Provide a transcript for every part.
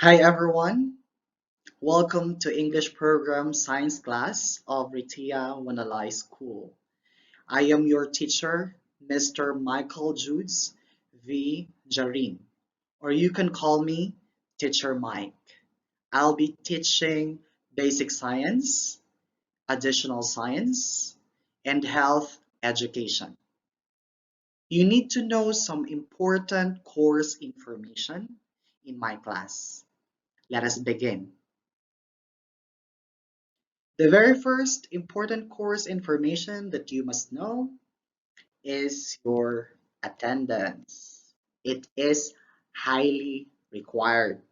Hi everyone, welcome to English Program Science class of Rittiyawannalai School. I am your teacher, Mr. Michael Judes V. Jarin, or you can call me Teacher Mike. I'll be teaching basic science, additional science, and health education. You need to know some important course information in my class. Let us begin. The very first important course information that you must know is your attendance. It is highly required.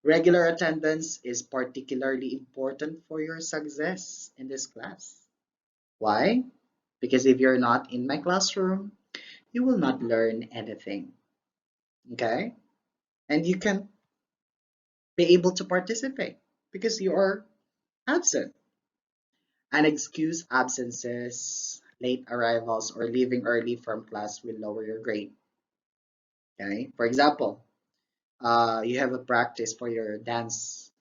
Regular attendance is particularly important for your success in this class. Why? Because if you're not in my classroom, you will not learn anything. Okay? And you can be able to participate because you are absent. Unexcused absences, late arrivals, or leaving early from class will lower your grade. Okay, for example, you have a practice for your dance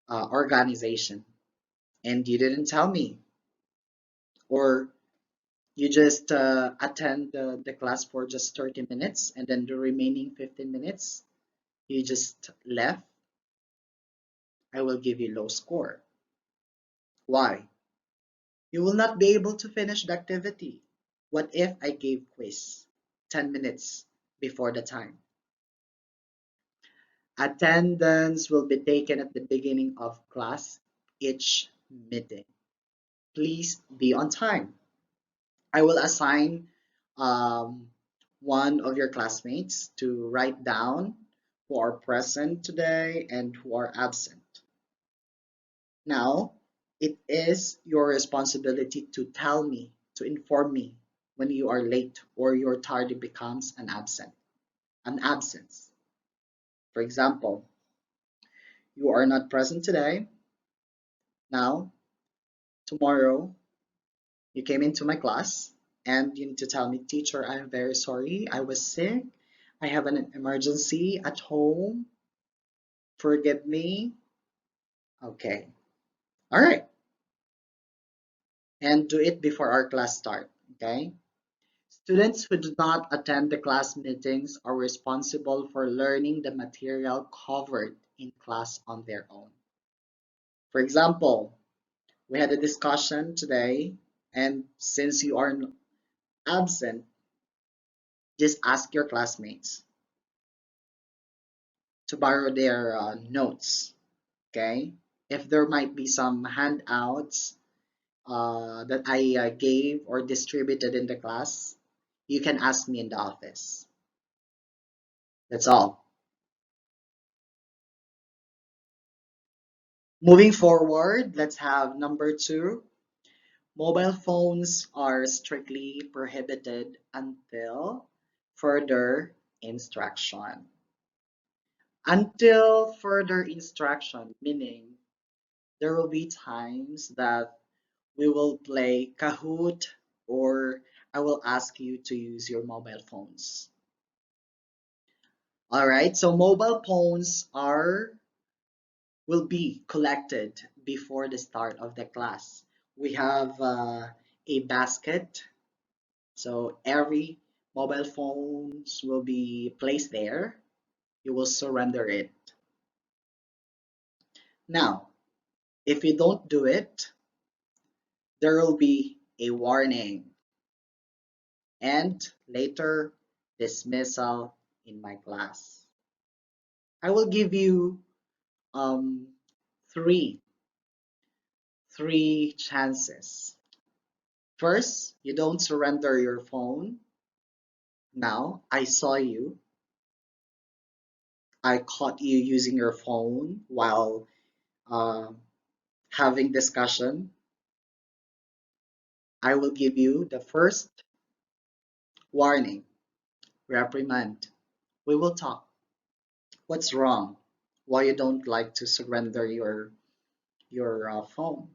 organization and you didn't tell me, or you just attend the class for just 30 minutes and then the remaining 15 minutes you just left. I will give you low score. Why? You will not be able to finish the activity. What if I gave quiz 10 minutes before the time? Attendance will be taken at the beginning of class each meeting. Please be on time. I will assign um, one of your classmates to write down who are present today and who are absent. Now, it is your responsibility to tell me, to inform me when you are late or your tardy becomes an absence. For example, you are not present today. Now, tomorrow, you came into my class and you need to tell me, teacher, I'm very sorry. I was sick. I have an emergency at home. Forgive me. Okay. All right. And do it before our class start. Okay. Students who do not attend the class meetings are responsible for learning the material covered in class on their own. For example, we had a discussion today, and since you are absent, just ask your classmates to borrow their notes, okay? If there might be some handouts that I gave or distributed in the class, you can ask me in the office. That's all. Moving forward, let's have number two. Mobile phones are strictly prohibited until further instruction. Until further instruction, meaning there will be times that we will play Kahoot or I will ask you to use your mobile phones. All right, so mobile phones are will be collected before the start of the class. We have a basket, so every mobile phones will be placed there. You will surrender it. Now, if you don't do it, there will be a warning and later dismissal in my class. I will give you um, three three chances. First, you don't surrender your phone. Now, I saw you. I caught you using your phone while uh, having discussion. I will give you the first warning, reprimand. We will talk. What's wrong? Why you don't like to surrender your phone?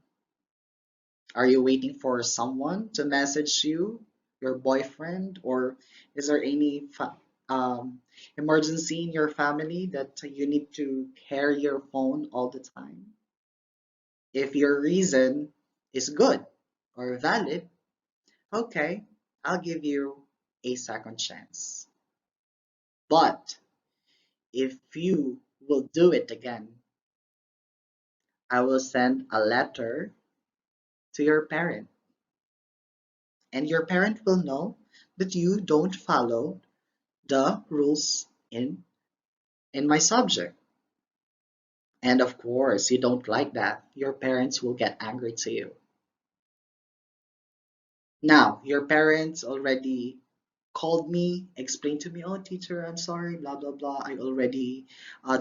Are you waiting for someone to message you, your boyfriend, or is there any um, emergency in your family that you need to carry your phone all the time. If your reason is good or valid, okay, I'll give you a second chance. But if you will do it again, I will send a letter to your parent, and your parent will know that you don't follow the rules in my subject. And of course, you don't like that. Your parents will get angry to you. Now, your parents already called me, explained to me, oh, teacher, I'm sorry, blah, blah, blah. I already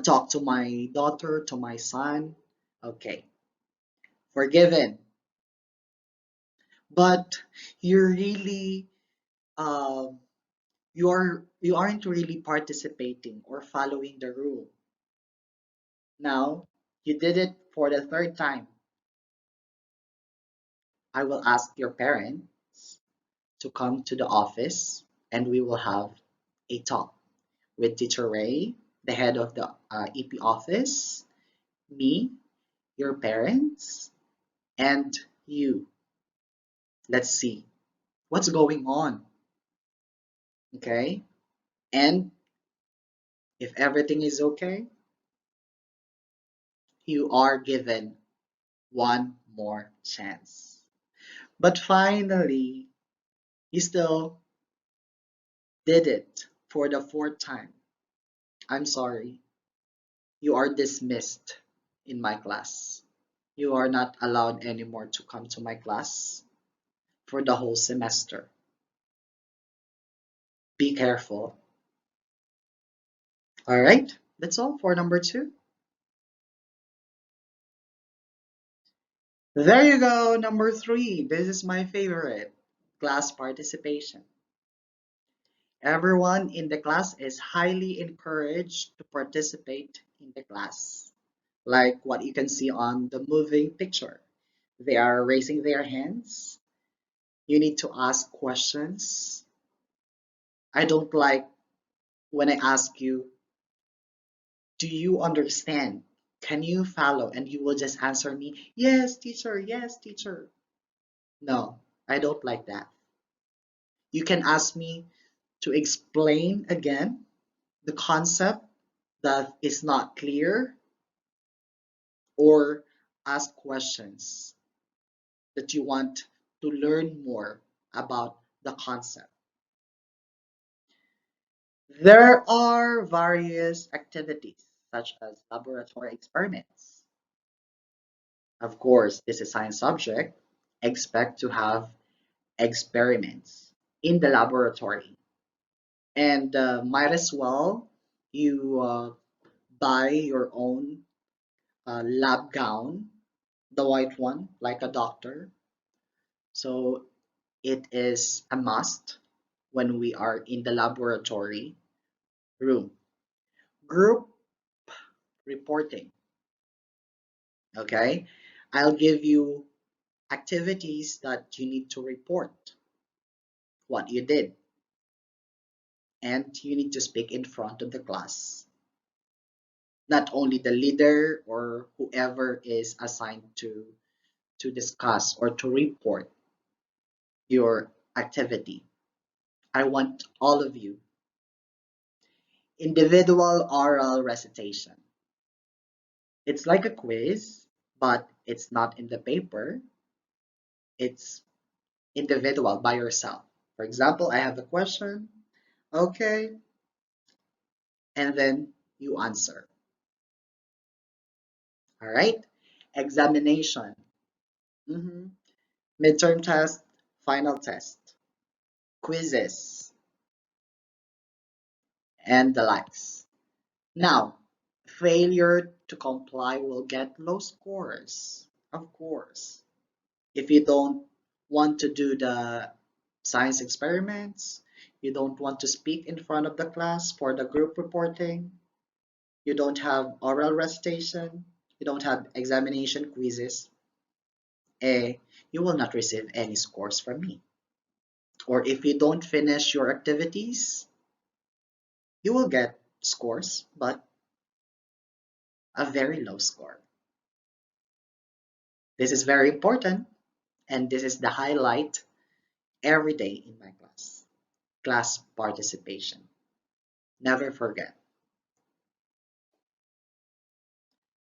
talked to my daughter, to my son. Okay, forgiven. But you're really, um, you aren't really participating or following the rule. Now, you did it for the third time. I will ask your parents to come to the office and we will have a talk with Teacher Ray, the head of the EP office, me, your parents, and you. Let's see what's going on. Okay? And if everything is okay, you are given one more chance. But finally, you still did it for the fourth time. I'm sorry. You are dismissed in my class. You are not allowed anymore to come to my class for the whole semester. Be careful. All right, that's all for number two. There you go, number three. This is my favorite, class participation. Everyone in the class is highly encouraged to participate in the class. Like what you can see on the moving picture. They are raising their hands. You need to ask questions. I don't like when I ask you, do you understand? Can you follow? And you will just answer me, yes, teacher, yes, teacher. No, I don't like that. You can ask me to explain again the concept that is not clear or ask questions that you want to learn more about the concept. There are various activities such as laboratory experiments. Of course, this is a science subject. Expect to have experiments in the laboratory. And might as well you buy your own lab gown, the white one, like a doctor. So it is a must when we are in the laboratory room. Group reporting. Okay, I'll give you activities that you need to report what you did, and you need to speak in front of the class. Not only the leader or whoever is assigned to discuss or to report your activity. I want all of you. Individual oral recitation. It's like a quiz, but it's not in the paper. It's individual by yourself. For example, I have a question. Okay, and then you answer. All right. Examination. Mhm. Midterm test, final test, quizzes, and the likes. Now, failure to comply will get low scores, of course. If you don't want to do the science experiments, you don't want to speak in front of the class for the group reporting, you don't have oral recitation, you don't have examination quizzes, you will not receive any scores from me. Or if you don't finish your activities, you will get scores, but a very low score. This is very important, and this is the highlight every day in my class participation. Never forget.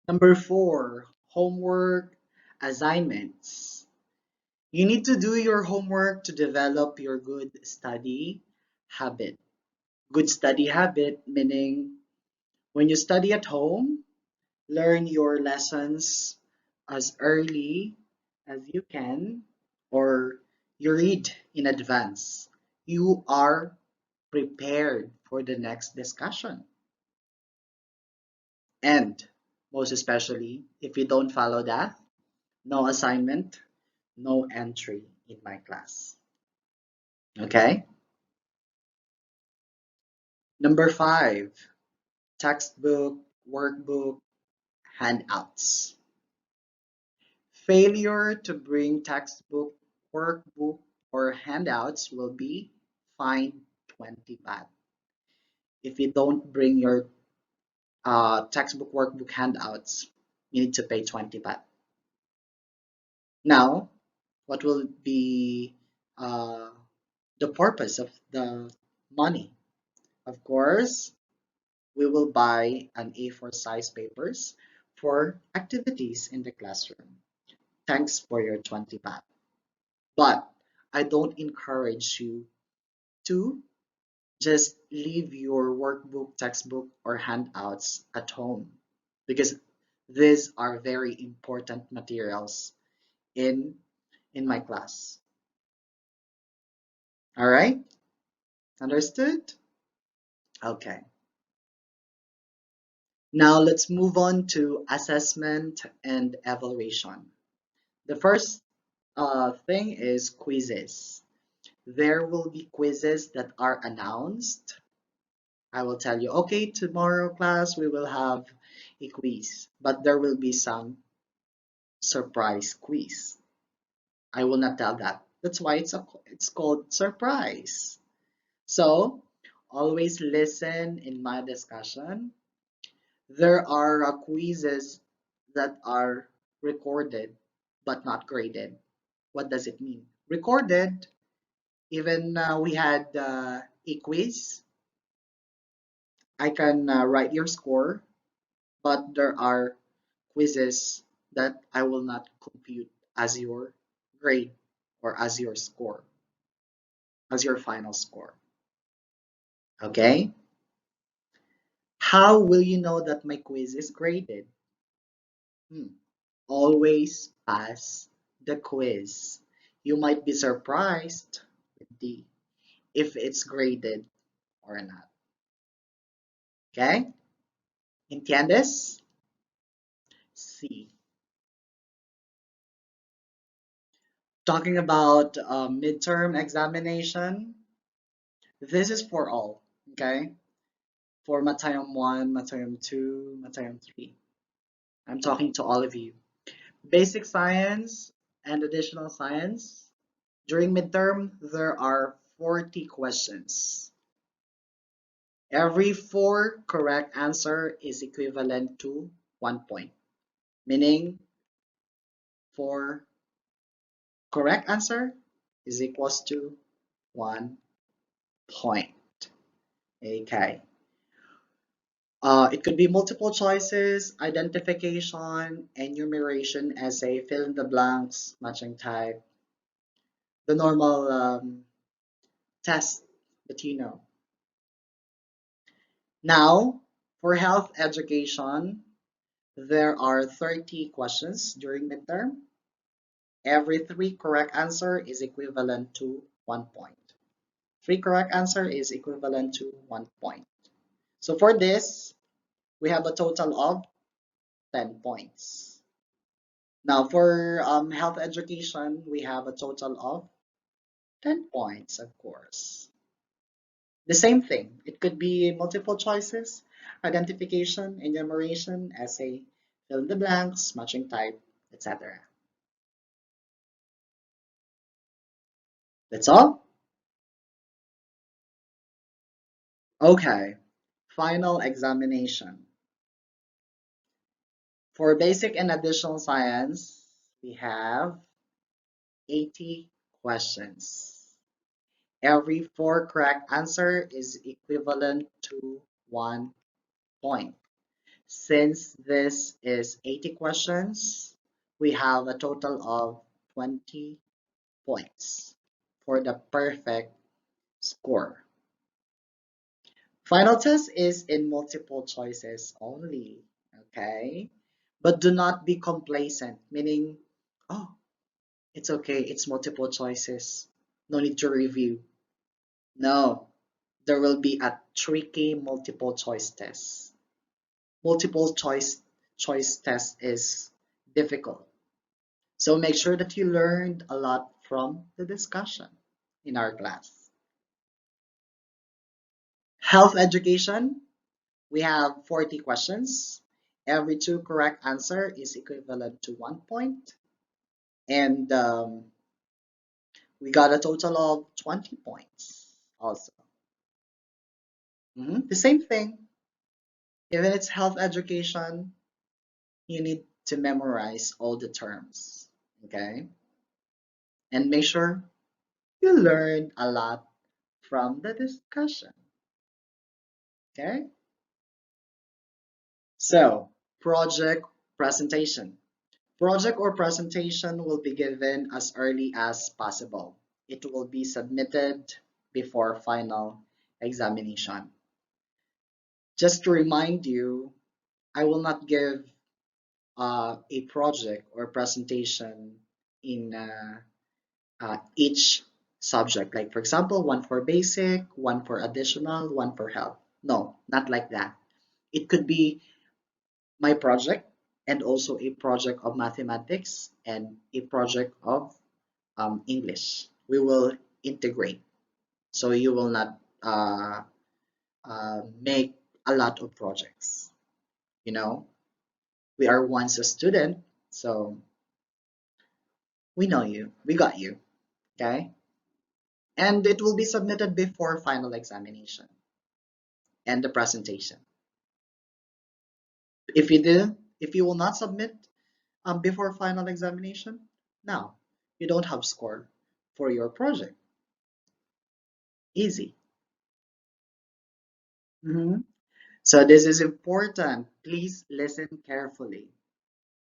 Number 4, homework assignments. You need to do your homework to develop your good study habit. Good study habit meaning when you study at home, learn your lessons as early as you can, or you read in advance. You are prepared for the next discussion. And most especially, if you don't follow that, no assignment, no entry in my class. Okay? Number 5, textbook, workbook, handouts. Failure to bring textbook, workbook, or handouts will be fined 20 baht. If you don't bring your textbook, workbook, handouts, you need to pay 20 baht. Now, what will be uh, the purpose of the money? Of course, we will buy an A4 size papers for activities in the classroom. Thanks for your 20 baht. But I don't encourage you to just leave your workbook, textbook, or handouts at home because these are very important materials in my class. All right? Understood? Okay. Now let's move on to assessment and evaluation. The first thing is quizzes. There will be quizzes that are announced. I will tell you, okay, tomorrow class we will have a quiz, but there will be some surprise quiz. I will not tell that. That's why it's called surprise. So always listen in my discussion. There are quizzes that are recorded but not graded. What does it mean? Recorded, even we had a quiz, I can write your score, but there are quizzes that I will not compute as your grade or as your score, as your final score. Okay? How will you know that my quiz is graded? Hmm. Always pass the quiz. You might be surprised with the if it's graded or not. Okay? ¿Entiendes? Sí. Talking about midterm examination, this is for all. Okay? For Matayom 1, Matayom 2, Matayom 3. I'm talking to all of you. Basic science and additional science. During midterm, there are 40 questions. Every 4 correct answer is equivalent to 1 point, meaning 4 correct answer is equals to 1 point. Okay. It could be multiple choices, identification, enumeration, essay, fill in the blanks, matching type, the normal test that you know. Now, for health education, there are 30 questions during midterm. Every 3 correct answer is equivalent to 1 point. 3 correct answer is equivalent to 1 point. So for this, we have a total of 10 points. Now for health education, we have a total of 10 points, of course. The same thing. It could be multiple choices, identification, enumeration, essay, fill in the blanks, matching type, etc. That's all? Okay. final examination. For basic and additional science, we have 80 questions. Every four correct answer is equivalent to 1 point. Since this is 80 questions, we have a total of 20 points for the perfect score. Final test is in multiple choices only, okay? But do not be complacent, meaning, oh, it's okay, it's multiple choices. No need to review. No, there will be a tricky multiple choice test. Multiple choice test is difficult. So make sure that you learned a lot from the discussion in our class. Health education, we have 40 questions. Every two correct answer is equivalent to 1 point. And we got a total of 20 points also. The same thing. Even it's health education, you need to memorize all the terms. Okay? And make sure you learned a lot from the discussion. Okay? So, project presentation. Project or presentation will be given as early as possible. It will be submitted before final examination. Just to remind you, I will not give a project or presentation in each subject. Like for example, one for basic, one for additional, one for health. No, not like that. It could be my project and also a project of mathematics and a project of English. We will integrate. So you will not make a lot of projects. You know, we are once a student, so we know you. We got you. Okay? And it will be submitted before final examination and the presentation. If you will not submit before final examination, now you don't have score for your project. Easy. Mhm. So this is important. Please listen carefully.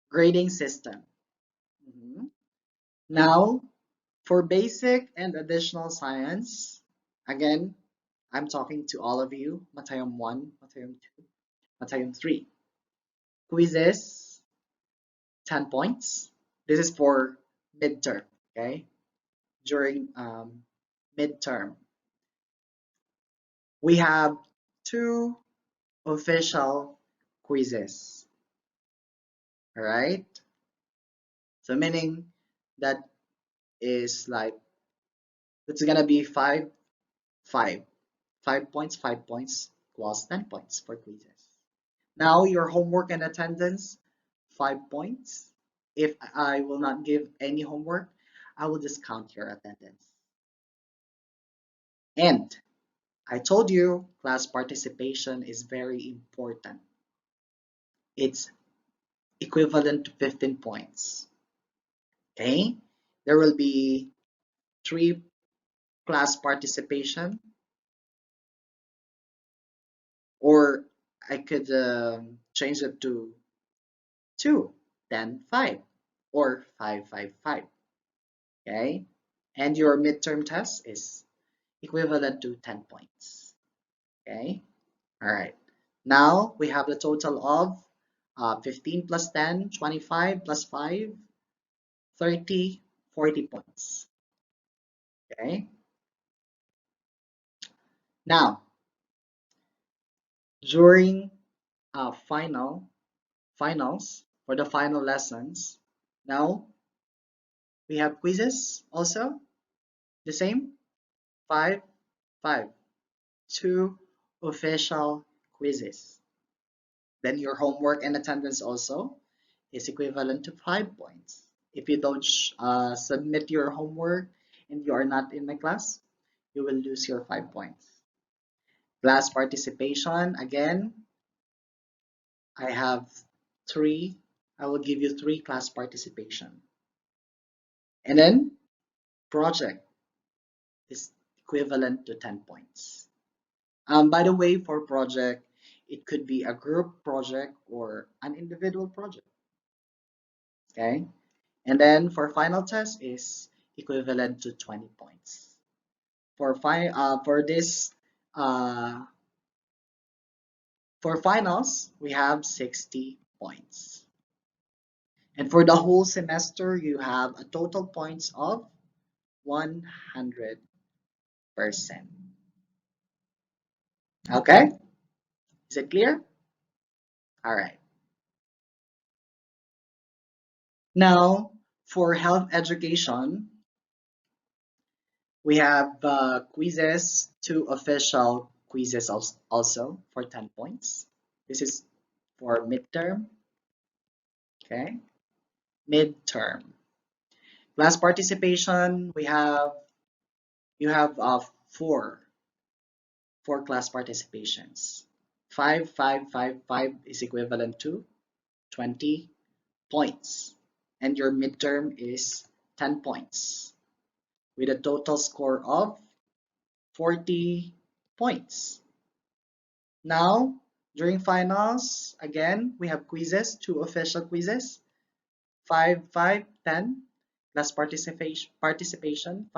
Grading system. Mhm. Now, for basic and additional science, again, I'm talking to all of you, Matayom 1, Matayom 2, Matayom 3. Quizzes, 10 points. This is for midterm, okay? During midterm. We have two official quizzes, all right? So meaning that is like, it's gonna be 5, 5 points, 5 points equals 10 points for quizzes. Now your homework and attendance, 5 points. If I will not give any homework, I will discount your attendance. And I told you class participation is very important. It's equivalent to 15 points. Okay? There will be 3 class participation, or I could change it to 2, then 5, or 5, 5, 5. Okay? And your midterm test is equivalent to 10 points. Okay? All right. Now we have the total of 15 plus 10, 25 plus 5, 30, 40 points. Okay? Now, during finals, for the final lessons, now we have quizzes also, the same, 5, 5, 2 official quizzes. Then your homework and attendance also is equivalent to 5 points. If you don't submit your homework and you are not in my class, you will lose your 5 points. Class participation, again, I have three. I will give you three class participation. And then project is equivalent to 10 points. By the way, for project, it could be a group project or an individual project. Okay. And then for final test is equivalent to 20 points. For this uh, for finals, we have 60 points. And for the whole semester, you have a total points of 100%. Okay? Is it clear? All right. Now, for health education, we have quizzes, two official quizzes also for 10 points. This is for midterm. Okay? Midterm. Class participation, you have four class participations. 5 is equivalent to 20 points. And your midterm is 10 points with a total score of 40 points. Now, during finals, again, we have quizzes, two official quizzes, 10. Class participation,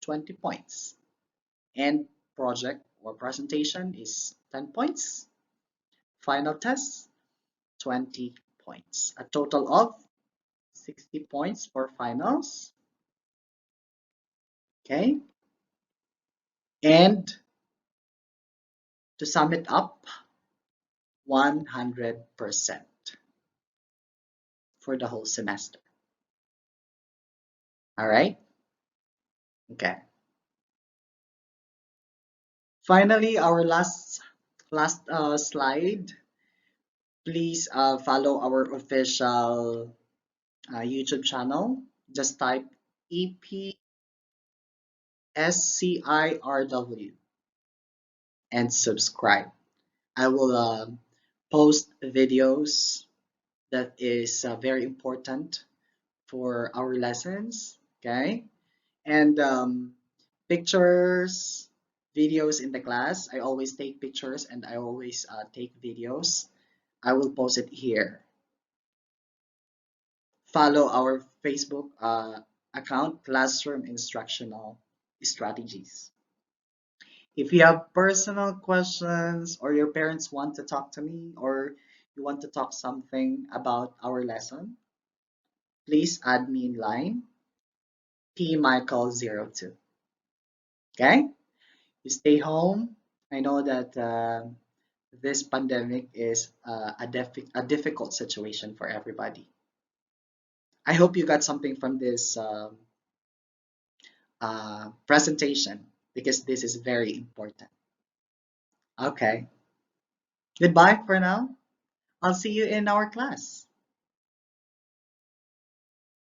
20 points. And project or presentation is 10 points. Final test, 20 points. A total of 60 points for finals. Okay. And to sum it up, 100% for the whole semester. All right. Okay. Finally, our last slide. Please follow our official YouTube channel. Just type EPsciRW and subscribe. I will post videos that is very important for our lessons. Okay, and pictures, videos in the class. I always take pictures and I always take videos. I will post it here. Follow our Facebook account, Classroom Instructional Strategies. If you have personal questions or your parents want to talk to me or you want to talk something about our lesson, please add me in line, pmichael02. Okay? You stay home. I know that this pandemic is a difficult situation for everybody. I hope you got something from this presentation because this is very important. Okay. Goodbye for now. I'll see you in our class.